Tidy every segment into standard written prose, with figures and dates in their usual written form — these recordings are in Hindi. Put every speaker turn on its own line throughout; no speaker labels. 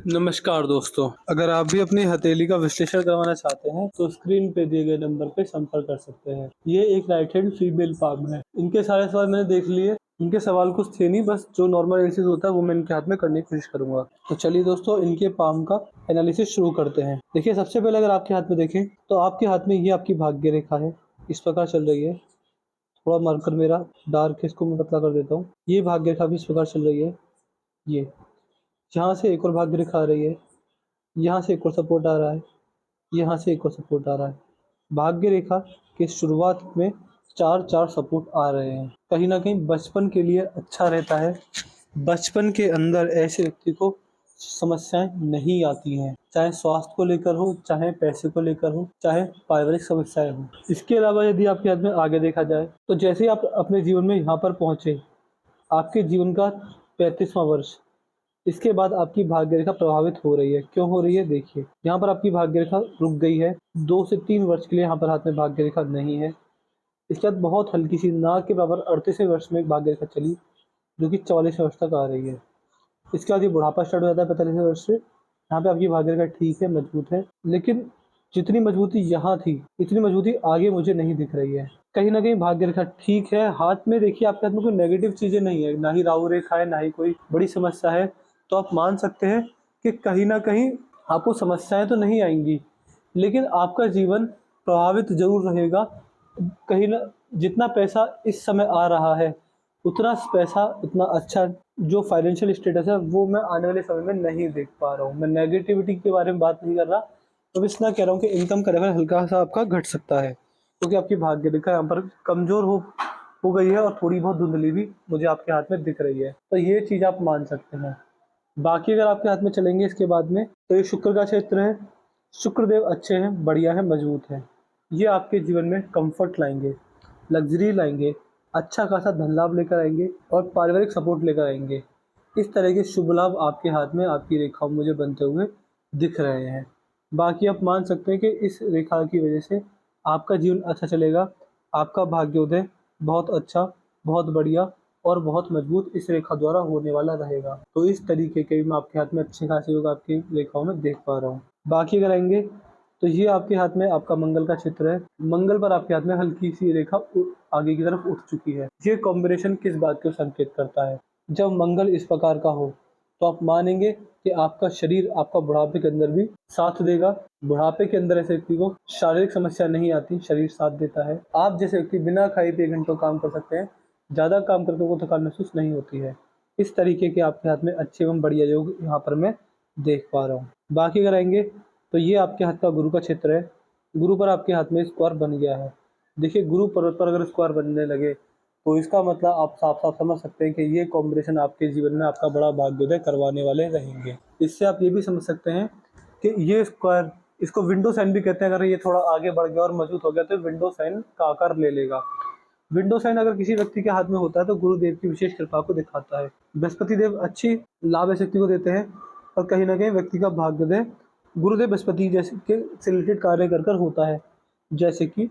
नमस्कार दोस्तों, अगर आप भी अपनी हथेली का विश्लेषण करवाना चाहते हैं तो स्क्रीन पे दिए गए नंबर पे संपर्क कर सकते हैं। ये एक राइट हैंड फीमेल पाम है। इनके सारे सवाल मैंने देख लिए। इनके सवाल कुछ थे नहीं, बस जो नॉर्मल एनालिसिस होता है वो मैं इनके हाथ में करने की कोशिश करूंगा। तो चलिए दोस्तों, इनके पाम का एनालिसिस शुरू करते हैं। देखिए, सबसे पहले अगर आपके हाथ में देखें तो आपके हाथ में ये आपकी भाग्य रेखा है, इस प्रकार चल रही है। थोड़ा मार्कर मेरा डार्क है, इसको मैं पतला कर देता हूँ। ये भाग्य रेखा भी इस प्रकार चल रही है। ये यहाँ से एक और भाग्य रेखा आ रही है, यहाँ से एक और सपोर्ट आ रहा है, यहाँ से एक और सपोर्ट आ रहा है। भाग्य रेखा के शुरुआत में 4-4 सपोर्ट आ रहे हैं। कहीं न कहीं बचपन के लिए अच्छा रहता है। बचपन के अंदर ऐसे व्यक्ति को समस्याएँ नहीं आती हैं, चाहे स्वास्थ्य को लेकर हो, चाहे पैसे को लेकर हो, चाहे पारिवारिक समस्याएँ हों। इसके अलावा यदि आपके हाथ में आगे देखा जाए तो जैसे ही आप अपने जीवन में यहाँ पर पहुँचे, आपके जीवन का 35वां वर्ष, इसके बाद आपकी भाग्य रेखा प्रभावित हो रही है। क्यों हो रही है? देखिए, यहाँ पर आपकी भाग्य रेखा रुक गई है। 2 से 3 वर्ष के लिए यहाँ पर हाथ में भाग्य रेखा नहीं है। इसके बाद बहुत हल्की-सी ना के बराबर 38वें वर्ष में एक भाग्य रेखा चली, जो कि 44वें वर्ष तक आ रही है। इसके बाद ये बुढ़ापा स्टार्ट हो जाता है 45वें वर्ष से। यहाँ पे आपकी भाग्य रेखा ठीक है, मजबूत है, लेकिन जितनी मजबूती यहाँ थी, इतनी मजबूती आगे मुझे नहीं दिख रही है। कहीं न कहीं भाग्य रेखा ठीक है। हाथ में देखिए, आपके हाथ में कोई नेगेटिव चीज़ें नहीं है, ना ही राहु रेखा है, ना ही कोई बड़ी समस्या है। तो आप मान सकते हैं कि कहीं न कहीं आपको समस्याएँ तो नहीं आएँगी, लेकिन आपका जीवन प्रभावित ज़रूर रहेगा। कहीं न जितना पैसा इस समय आ रहा है, उतना पैसा, उतना अच्छा जो फाइनेंशियल स्टेटस है, वो मैं आने वाले समय में नहीं देख पा रहा हूँ। मैं नेगेटिविटी के बारे में बात नहीं कर रहा, तो बस इतना कह रहा हूँ कि इनकम का लेवल हल्का-सा आपका घट सकता है, क्योंकि आपकी भाग्य रेखा यहाँ पर कमज़ोर हो गई है और थोड़ी बहुत धुंधली भी मुझे आपके हाथ में दिख रही है। तो ये चीज़ आप मान सकते हैं। बाकी अगर आपके हाथ में चलेंगे इसके बाद में, तो ये शुक्र का क्षेत्र है। शुक्रदेव अच्छे हैं, बढ़िया हैं, मजबूत हैं। ये आपके जीवन में कम्फर्ट लाएँगे, लग्ज़री लाएँगे, अच्छा खासा धन लाभ लेकर आएँगे और पारिवारिक सपोर्ट लेकर आएँगे। इस तरह के शुभ लाभ आपके हाथ में, आपकी रेखाओं में मुझे बनते हुए दिख रहे हैं। बाकी आप मान सकते हैं कि इस रेखा की वजह से आपका जीवन अच्छा चलेगा। आपका भाग्योदय बहुत अच्छा, बहुत बढ़िया और बहुत मजबूत इस रेखा द्वारा होने वाला रहेगा। तो इस तरीके के मैं आपके हाथ में अच्छे खासे योग आपकी रेखाओं में देख पा रहा हूँ। बाकी अगर आएँगे तो ये आपके हाथ में आपका मंगल का क्षेत्र है। मंगल पर आपके हाथ में हल्की-सी रेखा आगे की तरफ उठ चुकी है। ये कॉम्बिनेशन किस बात को संकेत करता है? जब मंगल इस प्रकार का हो, तो आप मानेंगे कि आपका शरीर आपका बुढ़ापे के अंदर भी साथ देगा। बुढ़ापे के अंदर ऐसे व्यक्ति को शारीरिक समस्या नहीं आती, शरीर साथ देता है। आप जैसे व्यक्ति बिना खाए पिए घंटों काम कर सकते हैं। ज़्यादा काम करके उनको थकान महसूस नहीं होती है। इस तरीके के आपके हाथ में अच्छे एवं बढ़िया योग यहाँ पर मैं देख पा रहा हूँ। बाकी अगर आएँगे तो ये आपके हाथ का गुरु का क्षेत्र है। गुरु पर आपके हाथ में स्क्वायर बन गया है। देखिए, गुरु पर्वत पर अगर स्क्वायर बनने लगे तो इसका मतलब आप साफ-साफ समझ सकते हैं कि ये कॉम्बिनेशन आपके जीवन में आपका बड़ा भाग्योदय करवाने वाले रहेंगे। इससे आप ये भी समझ सकते हैं कि ये स्क्वायर, इसको विंडो साइन भी कहते हैं। अगर ये थोड़ा आगे बढ़ गया और मजबूत हो गया तो विंडो साइन का आकार ले लेगा। विंडो साइन अगर किसी व्यक्ति के हाथ में होता है तो गुरुदेव की विशेष कृपा को दिखाता है। बृहस्पति देव अच्छी लाभ ऐसे व्यक्ति को देते हैं और कहीं न कहीं व्यक्ति का भाग्योदय गुरुदेव बृहस्पति जैसे के से रिलेटेड कार्य कर होता है। जैसे कि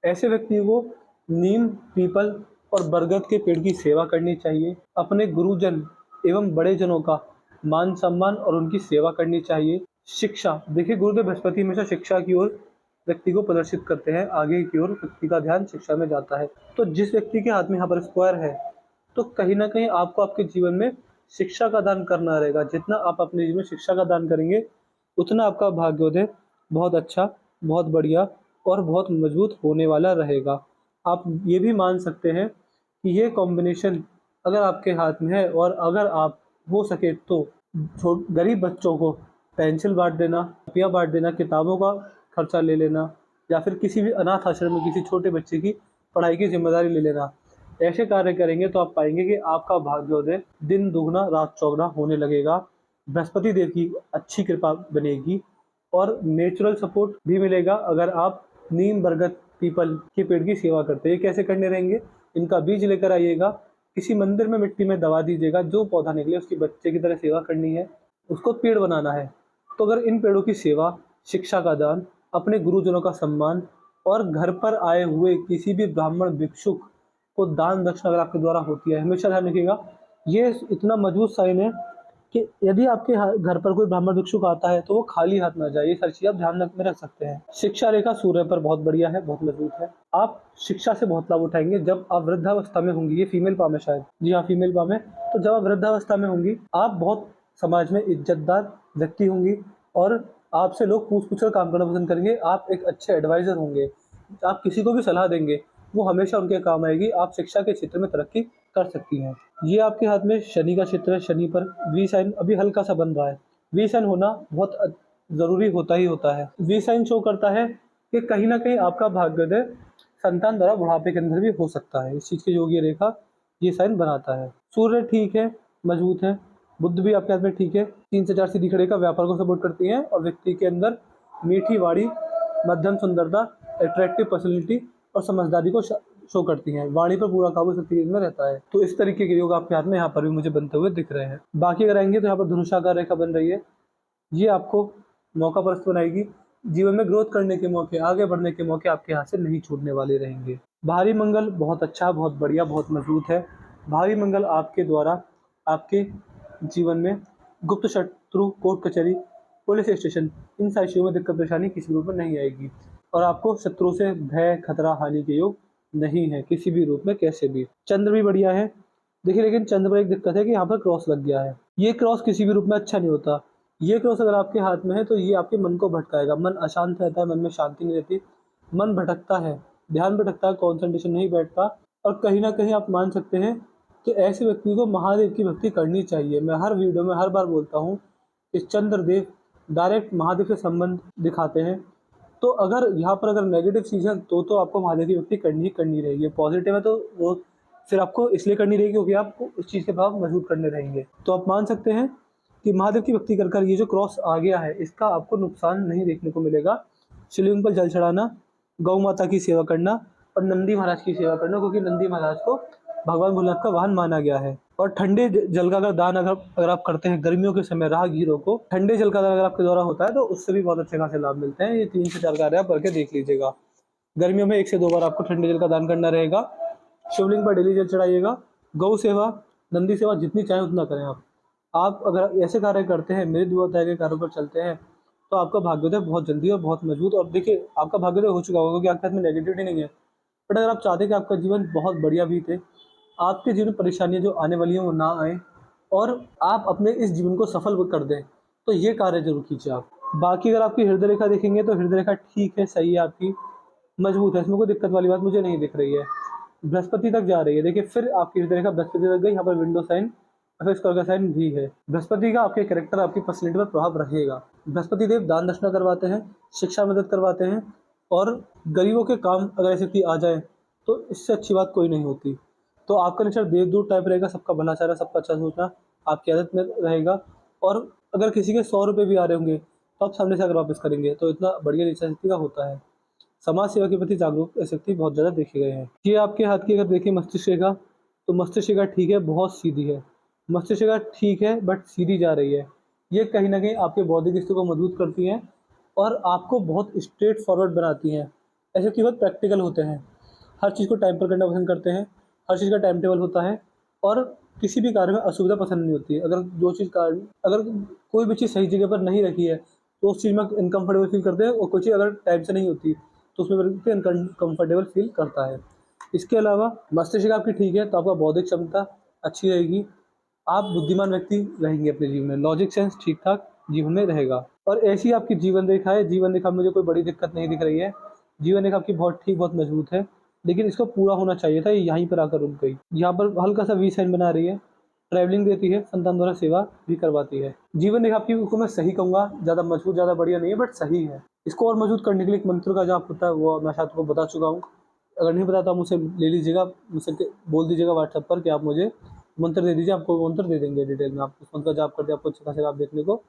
ऐसे व्यक्ति को नीम, पीपल और बरगद के पेड़ की सेवा करनी चाहिए। अपने गुरुजन एवं बड़े जनों का मान-सम्मान और उनकी सेवा करनी चाहिए। शिक्षा, देखिए गुरुदेव बृहस्पति हमेशा शिक्षा की ओर व्यक्ति को प्रदर्शित करते हैं, आगे की ओर व्यक्ति का ध्यान शिक्षा में जाता है। तो जिस व्यक्ति के हाथ में यहाँ पर स्क्वायर है, तो कहीं न कहीं आपको आपके जीवन में शिक्षा का दान करना रहेगा। जितना आप अपने जीवन में शिक्षा का दान करेंगे, उतना आपका भाग्योदय बहुत अच्छा, बहुत बढ़िया और बहुत मजबूत होने वाला रहेगा। आप ये भी मान सकते हैं कि ये कॉम्बिनेशन अगर आपके हाथ में है और अगर आप हो सके तो गरीब बच्चों को पेंसिल बाँट देना, कॉपियाँ बाँट देना, किताबों का खर्चा ले लेना या फिर किसी भी अनाथ आश्रम में किसी छोटे बच्चे की पढ़ाई की ज़िम्मेदारी ले लेना। ऐसे कार्य करेंगे तो आप पाएँगे कि आपका भाग्योदय दिन दुगना रात चौगुना होने लगेगा। बृहस्पति देव की अच्छी कृपा बनेगी और नेचुरल सपोर्ट भी मिलेगा अगर आप नीम, बरगद, पीपल के पेड़ की सेवा करते हैं। ये कैसे करने रहेंगे? इनका बीज लेकर आइएगा, किसी मंदिर में मिट्टी में दबा दीजिएगा, जो पौधा निकले उसकी बच्चे की तरह सेवा करनी है, उसको पेड़ बनाना है। तो अगर इन पेड़ों की सेवा, शिक्षा का दान, अपने गुरुजनों का सम्मान और घर पर आए हुए किसी भी ब्राह्मण भिक्षुक को दान दक्षिणा अगर आपके द्वारा होती है, हमेशा ध्यान रखिएगा, ये इतना मजबूत साइन है कि यदि आपके घर पर कोई ब्राह्मण भिक्षुक आता है तो वो खाली हाथ ना जाए, ये सारी चीज़ आप ध्यान में रख सकते हैं। शिक्षा रेखा सूर्य पर बहुत बढ़िया है, बहुत मजबूत है। आप शिक्षा से बहुत लाभ उठाएंगे जब आप वृद्धावस्था में होंगी। ये फीमेल पाम है शायद, जी हाँ फीमेल पाम है। तो जब आप वृद्धावस्था में होंगी आप बहुत समाज में इज्जतदार व्यक्ति होंगी और आपसे लोग पूछ-पूछ कर काम करना पसंद करेंगे। आप एक अच्छे एडवाइज़र होंगे। आप किसी को भी सलाह देंगे, वो हमेशा उनके काम आएगी। आप शिक्षा के क्षेत्र में तरक्की कर सकती हैं। ये आपके हाथ में शनि का क्षेत्र है, शनि पर वी साइन अभी हल्का-सा बन रहा है। वी साइन होना बहुत ज़रूरी होता ही होता है। वी साइन शो करता है कि कहीं न कहीं आपका भाग्योदय संतान द्वारा बुढ़ापे के अंदर भी हो सकता है। इस चीज़ की योग ये रेखा ये साइन बनाता है। सूर्य ठीक है, मजबूत है। बुध भी आपके हाथ में ठीक है। 3 से 4 सीधी खड़ी का व्यापार को सपोर्ट करती है और व्यक्ति के अंदर मीठी वाणी, मध्यम सुंदरता, अट्रैक्टिव पर्सनैलिटी और समझदारी को शो करती हैं। वाणी पर पूरा काबू शक्ति में रहता है। तो इस तरीके के योग आपके हाथ में यहाँ पर भी मुझे बनते हुए दिख रहे हैं। बाकी अगर आएँगे तो यहाँ पर धनुषाकार रेखा बन रही है। ये आपको मौका परस्त बनाएगी। जीवन में ग्रोथ करने के मौके, आगे बढ़ने के मौके आपके हाथ से नहीं छूटने वाले रहेंगे। भारी मंगल बहुत अच्छा, बहुत बढ़िया, बहुत मजबूत है। भारी मंगल आपके द्वारा आपके जीवन में गुप्त शत्रु, कोर्ट कचहरी, पुलिस स्टेशन इन सारी चीज़ों में दिक्कत परेशानी किसी रूप में नहीं आएगी और आपको शत्रु से भय, खतरा, हानि के योग नहीं है किसी भी रूप में, कैसे भी। चंद्र भी बढ़िया है। देखिए लेकिन चंद्र पर एक दिक्कत है कि यहाँ पर क्रॉस लग गया है। ये क्रॉस किसी भी रूप में अच्छा नहीं होता। ये क्रॉस अगर आपके हाथ में है तो ये आपके मन को भटकाएगा। मन अशांत रहता है, मन में शांति नहीं रहती, मन भटकता है, ध्यान भटकता है, कंसंट्रेशन नहीं बैठता और कहीं न कहीं आप मान सकते हैं कि ऐसे व्यक्ति को महादेव की भक्ति करनी चाहिए। मैं हर वीडियो में हर बार बोलता हूँ कि चंद्रदेव डायरेक्ट महादेव से संबंध दिखाते हैं। तो अगर यहाँ पर अगर नेगेटिव चीज़ है तो आपको महादेव की भक्ति करनी ही करनी रहेगी। पॉजिटिव है तो वो फिर आपको इसलिए करनी रहेगी क्योंकि आपको उस चीज़ के भाव मजबूत करने रहेंगे। तो आप मान सकते हैं कि महादेव की भक्ति कर ये जो क्रॉस आ गया है इसका आपको नुकसान नहीं देखने को मिलेगा। शिवलिंग पर जल चढ़ाना, गौ माता की सेवा करना और नंदी महाराज की सेवा करना, क्योंकि नंदी महाराज को भगवान भोलेनाथ का वाहन माना गया है। और ठंडे जल का अगर दान अगर आप करते हैं गर्मियों के समय राहगीरों को ठंडे जल का दान अगर आपके द्वारा होता है तो उससे भी बहुत अच्छे खासे लाभ मिलते हैं। ये 3 से 4 कार्य आप करके देख लीजिएगा। गर्मियों में 1 से 2 बार आपको ठंडे जल का दान करना रहेगा। शिवलिंग पर डेली जल चढ़ाइएगा। गौ सेवा, नंदी सेवा जितनी चाहें उतना करें आप। आप अगर ऐसे कार्य करते हैं, मेरे द्वारा बताए गए कार्यों पर चलते हैं तो आपका भाग्योदय बहुत जल्दी और बहुत मजबूत, और देखिए आपका भाग्योदय हो चुका होगा क्योंकि आपके हाथ में नेगेटिविटी नहीं है। बट अगर आप चाहते हैं कि आपका जीवन बहुत बढ़िया बीते, आपके जीवन में परेशानियाँ जो आने वाली हैं वो ना आएँ और आप अपने इस जीवन को सफल कर दें, तो ये कार्य ज़रूर कीजिए आप। बाकी अगर आपकी हृदय रेखा देखेंगे तो हृदय रेखा ठीक है, सही है आपकी, मजबूत है, इसमें कोई दिक्कत वाली बात मुझे नहीं दिख रही है। बृहस्पति तक जा रही है, देखिए फिर आपकी हृदय रेखा बृहस्पति तक गई, यहाँ पर विंडो साइन फिर स्क्वायर का साइन भी है। बृहस्पति का आपके कैरेक्टर, आपकी पर्सनैलिटी पर प्रभाव रहेगा। बृहस्पति देव दान दक्षिणा करवाते हैं, शिक्षा मदद करवाते हैं और गरीबों के काम अगर ऐसी स्थिति आ जाए तो इससे अच्छी बात कोई नहीं होती। तो आपका नेचर देवदूत टाइप रहेगा, सबका भला चाहना, सबका अच्छा सोचना आपकी आदत में रहेगा। और अगर किसी के 100 रुपये भी आ रहे होंगे तो आप सामने से आकर वापस करेंगे, तो इतना बढ़िया नेचर शक्ति का होता है। समाज सेवा के प्रति जागरूक शक्ति बहुत ज़्यादा देखे गए हैं। ये आपके हाथ की अगर देखें मस्तिष्क रेखा, तो मस्तिष्क रेखा ठीक है, बहुत सीधी है। मस्तिष्क रेखा ठीक है बट सीधी जा रही है। ये कहीं न कहीं आपके बौद्धिक स्थिति को मजबूत करती हैं और आपको बहुत स्ट्रेट फॉरवर्ड बनाती हैं। ऐसे व्यक्ति बहुत प्रैक्टिकल होते हैं, हर चीज़ को टाइम पर करना पसंद करते हैं, हर चीज़ का टाइम टेबल होता है और किसी भी कार्य में असुविधा पसंद नहीं होती है। अगर कोई भी चीज़ सही जगह पर नहीं रखी है तो उस चीज़ में इनकम्फर्टेबल फील करते हैं और कोई चीज़ अगर टाइम से नहीं होती तो उसमें व्यक्ति अनकम्फर्टेबल फील करता है। इसके अलावा मस्तिष्क आपकी ठीक है तो आपका बौद्धिक क्षमता अच्छी रहेगी। आप बुद्धिमान व्यक्ति रहेंगे अपने जीवन में, लॉजिक सेंस ठीक-ठाक जीवन में रहेगा। और ऐसी आपकी जीवन रेखा है, जीवन रेखा में मुझे कोई बड़ी दिक्कत नहीं दिख रही है। जीवन रेखा आपकी बहुत ठीक, बहुत मजबूत है, लेकिन इसको पूरा होना चाहिए था, ये यहीं पर आकर रुक गई। यहाँ पर हल्का-सा वी साइन बना रही है, ट्रैवलिंग देती है, संतान द्वारा सेवा भी करवाती है। जीवन रेखा आपकी को मैं सही कहूँगा, ज़्यादा मजबूत, ज़्यादा बढ़िया नहीं है बट सही है। इसको और मजबूत करने के लिए एक मंत्र का जाप होता है, वो मैं शायद आपको बता चुका हूँ। अगर नहीं पता तो आप मुझसे ले लीजिएगा, मुझसे बोल दीजिएगा व्हाट्सएप पर कि आप मुझे मंत्र दे दीजिए, आपको मंत्र दे देंगे डिटेल में। आप उस मंत्र का जाप करके आपको अच्छे खासे लाभ देखने को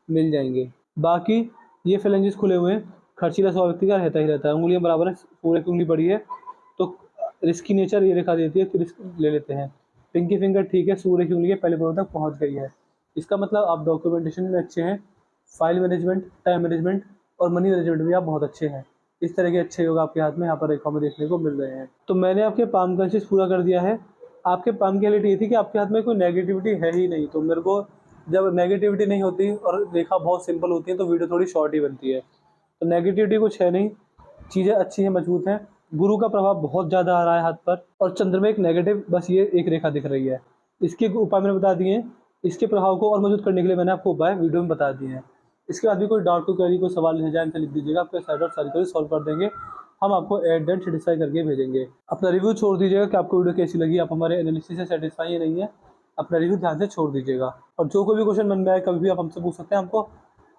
मिल जाएँगे। बाकी ये फेलेंजेस खुले हुए हैं, खर्चीला स्वभाव व्यक्ति का रहता ही रहता है। उँगलियाँ बराबर है, सूर्य की उँगली बड़ी है तो रिस्की नेचर ये रेखा देती है कि रिस्क ले लेते हैं। पिंकी फिंगर ठीक है, सूर्य की उँगली पहले फ्लोर तक पहुँच गई है। इसका मतलब आप डॉक्यूमेंटेशन में अच्छे हैं, फाइल मैनेजमेंट, टाइम मैनेजमेंट और मनी मैनेजमेंट में आप बहुत अच्छे हैं। इस तरह के अच्छे योग आपके हाथ में यहाँ पर रेखाओं में देखने को मिल रहे हैं। तो मैंने आपके पाम कंसिस पूरा कर दिया है। आपके पाम की रियलिटी ये थी कि आपके हाथ में कोई नेगेटिविटी है ही नहीं, तो मेरे को जब नेगेटिविटी नहीं होती और रेखा बहुत सिंपल होती है तो वीडियो थोड़ी शॉर्ट ही बनती है। तो नेगेटिविटी कुछ है नहीं, चीज़ें अच्छी हैं, मजबूत हैं। गुरु का प्रभाव बहुत ज़्यादा आ रहा है हाथ पर, और चंद्र में एक नेगेटिव बस ये एक रेखा दिख रही है। इसके उपाय मैंने बता दिए हैं। इसके प्रभाव को और मजबूत करने के लिए मैंने आपको उपाय वीडियो में बता दिए हैं। इसके बाद भी कोई डाउट, कोई क्वेरी, कोई सवाल है जाए तो लिख दीजिएगा, आपके सारे डाउट सारी क्वेरी सॉल्व कर देंगे। हम आपको एट सेटिस्फाई करके भेजेंगे। अपना रिव्यू छोड़ दीजिएगा कि आपको वीडियो कैसी लगी, आप हमारे एनालिसिस से सेटिस्फाई है नहीं है, अपना रिव्यू ध्यान से छोड़ दीजिएगा। और जो कोई भी क्वेश्चन मन में आए कभी भी आप हमसे पूछ सकते हैं, हमको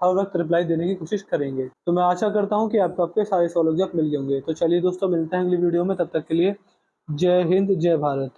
हर वक्त रिप्लाई देने की कोशिश करेंगे। तो मैं आशा करता हूँ कि आपको आपके सारे सवालों के जवाब मिल गए होंगे। तो चलिए दोस्तों, मिलते हैं अगली वीडियो में, तब तक के लिए जय हिंद, जय भारत।